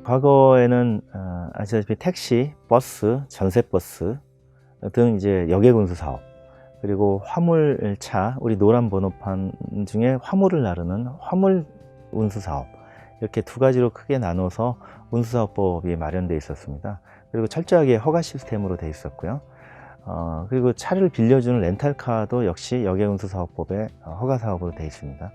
과거에는 아시다시피 택시, 버스, 전세버스 등 이제 여객운수 사업, 그리고 화물차, 우리 노란 번호판 중에 화물을 나르는 화물운수 사업, 이렇게 두 가지로 크게 나눠서 운수사업법이 마련되어 있었습니다. 그리고 철저하게 허가 시스템으로 되어 있었고요. 그리고 차를 빌려주는 렌탈카도 역시 여객운수사업법의 허가 사업으로 되어 있습니다.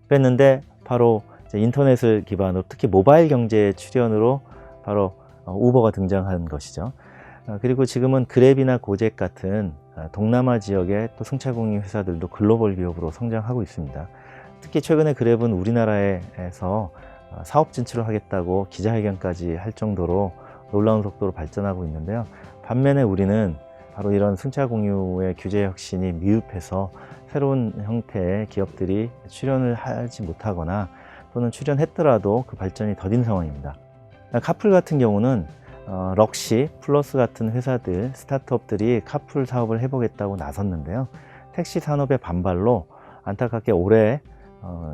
그랬는데 바로 인터넷을 기반으로, 특히 모바일 경제의 출현으로 바로 우버가 등장한 것이죠. 그리고 지금은 그랩이나 고잭 같은 동남아 지역의 또 승차공유 회사들도 글로벌 기업으로 성장하고 있습니다. 특히 최근에 그랩은 우리나라에서 사업 진출을 하겠다고 기자회견까지 할 정도로 놀라운 속도로 발전하고 있는데요. 반면에 우리는 바로 이런 승차공유의 규제 혁신이 미흡해서 새로운 형태의 기업들이 출현을 하지 못하거나 또는 출현했더라도 그 발전이 더딘 상황입니다. 카풀 같은 경우는 럭시, 플러스 같은 회사들, 스타트업들이 카풀 사업을 해보겠다고 나섰는데요. 택시 산업의 반발로 안타깝게 올해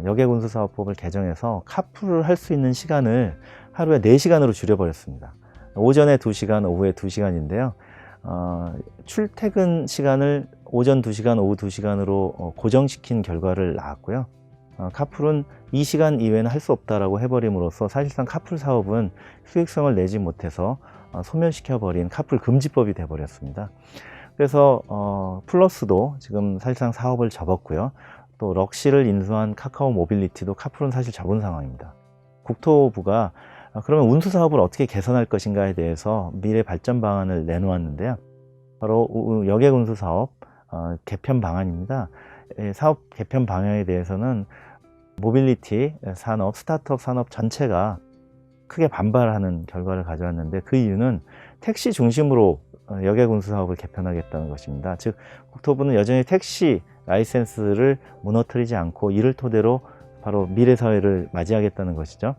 여객운수사업법을 개정해서 카풀을 할 수 있는 시간을 하루에 4시간으로 줄여버렸습니다. 오전에 2시간, 오후에 2시간인데요. 출퇴근 시간을 오전 2시간, 오후 2시간으로 고정시킨 결과를 낳았고요. 카풀은 이 시간 이외에는 할 수 없다라고 해버림으로써 사실상 카풀 사업은 수익성을 내지 못해서 소멸시켜버린 카풀 금지법이 돼버렸습니다. 그래서 플러스도 지금 사실상 사업을 접었고요. 또 럭시를 인수한 카카오 모빌리티도 카풀은 사실 접은 상황입니다. 국토부가 그러면 운수 사업을 어떻게 개선할 것인가에 대해서 미래 발전 방안을 내놓았는데요. 바로 여객운수 사업 개편 방안입니다. 사업 개편 방향에 대해서는 모빌리티 산업, 스타트업 산업 전체가 크게 반발하는 결과를 가져왔는데, 그 이유는 택시 중심으로 여객운수 사업을 개편하겠다는 것입니다. 즉, 국토부는 여전히 택시 라이센스를 무너뜨리지 않고 이를 토대로 바로 미래 사회를 맞이하겠다는 것이죠.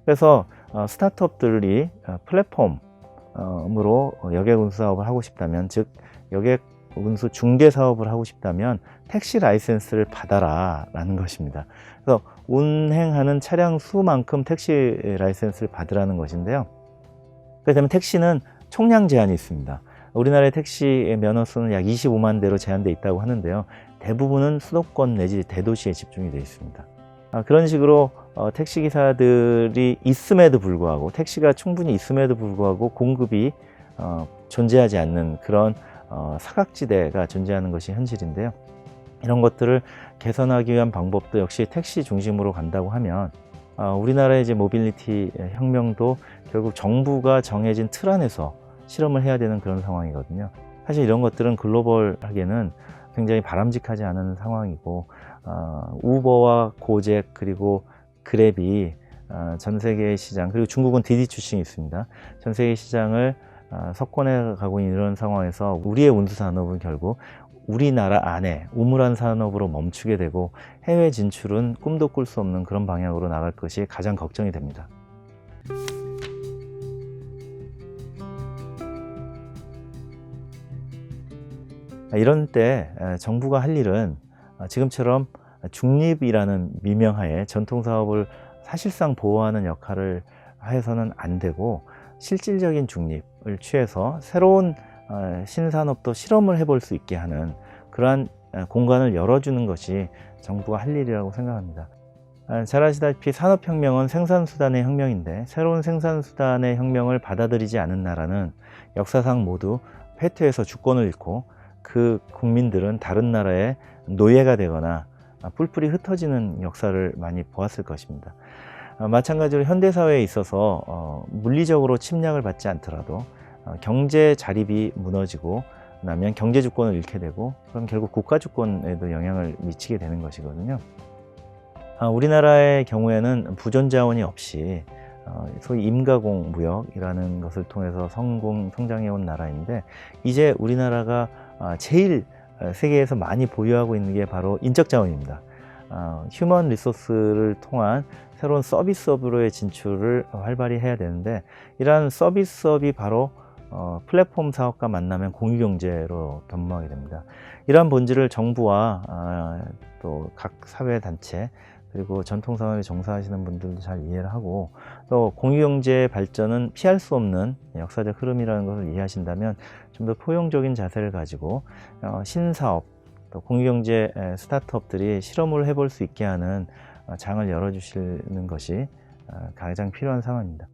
그래서 스타트업들이 플랫폼으로 여객운수 사업을 하고 싶다면, 즉 여객운수 중개 사업을 하고 싶다면 택시 라이센스를 받아라 라는 것입니다. 그래서 운행하는 차량 수만큼 택시 라이센스를 받으라는 것인데요. 그렇게 되면 택시는 총량 제한이 있습니다. 우리나라의 택시의 면허 수는 약 25만 대로 제한되어 있다고 하는데요. 대부분은 수도권 내지 대도시에 집중이 되어 있습니다. 그런 식으로 택시기사들이 있음에도 불구하고, 택시가 충분히 있음에도 불구하고 공급이 존재하지 않는 그런 사각지대가 존재하는 것이 현실인데요. 이런 것들을 개선하기 위한 방법도 역시 택시 중심으로 간다고 하면 우리나라의 이제 모빌리티 혁명도 결국 정부가 정해진 틀 안에서 실험을 해야 되는 그런 상황이거든요. 사실 이런 것들은 글로벌하게는 굉장히 바람직하지 않은 상황이고, 우버와 고잭 그리고 그랩이 전 세계의 시장, 그리고 중국은 디디 출신이 있습니다. 전 세계 시장을 석권해 가고 있는 이런 상황에서 우리의 운수 산업은 결국 우리나라 안에 우물안 산업으로 멈추게 되고, 해외 진출은 꿈도 꿀 수 없는 그런 방향으로 나갈 것이 가장 걱정이 됩니다. 이런 때 정부가 할 일은 지금처럼 중립이라는 미명하에 전통사업을 사실상 보호하는 역할을 해서는 안 되고, 실질적인 중립을 취해서 새로운 신산업도 실험을 해볼 수 있게 하는 그러한 공간을 열어주는 것이 정부가 할 일이라고 생각합니다. 잘 아시다시피 산업혁명은 생산수단의 혁명인데, 새로운 생산수단의 혁명을 받아들이지 않은 나라는 역사상 모두 패퇴해서 주권을 잃고, 그 국민들은 다른 나라의 노예가 되거나 뿔뿔이 흩어지는 역사를 많이 보았을 것입니다. 마찬가지로 현대사회에 있어서 물리적으로 침략을 받지 않더라도 경제 자립이 무너지고 나면 경제 주권을 잃게 되고, 그럼 결국 국가 주권에도 영향을 미치게 되는 것이거든요. 우리나라의 경우에는 부존 자원이 없이 소위 임가공 무역이라는 것을 통해서 성장해 온 나라인데, 이제 우리나라가 제일 세계에서 많이 보유하고 있는 게 바로 인적 자원입니다. 휴먼 리소스를 통한 새로운 서비스업으로의 진출을 활발히 해야 되는데, 이러한 서비스업이 바로 플랫폼 사업과 만나면 공유경제로 변모하게 됩니다. 이러한 본질을 정부와 또 각 사회단체, 그리고 전통산업에 종사하시는 분들도 잘 이해를 하고, 또 공유경제 발전은 피할 수 없는 역사적 흐름이라는 것을 이해하신다면 좀 더 포용적인 자세를 가지고 신사업, 또 공유경제 스타트업들이 실험을 해볼 수 있게 하는 장을 열어주시는 것이 가장 필요한 상황입니다.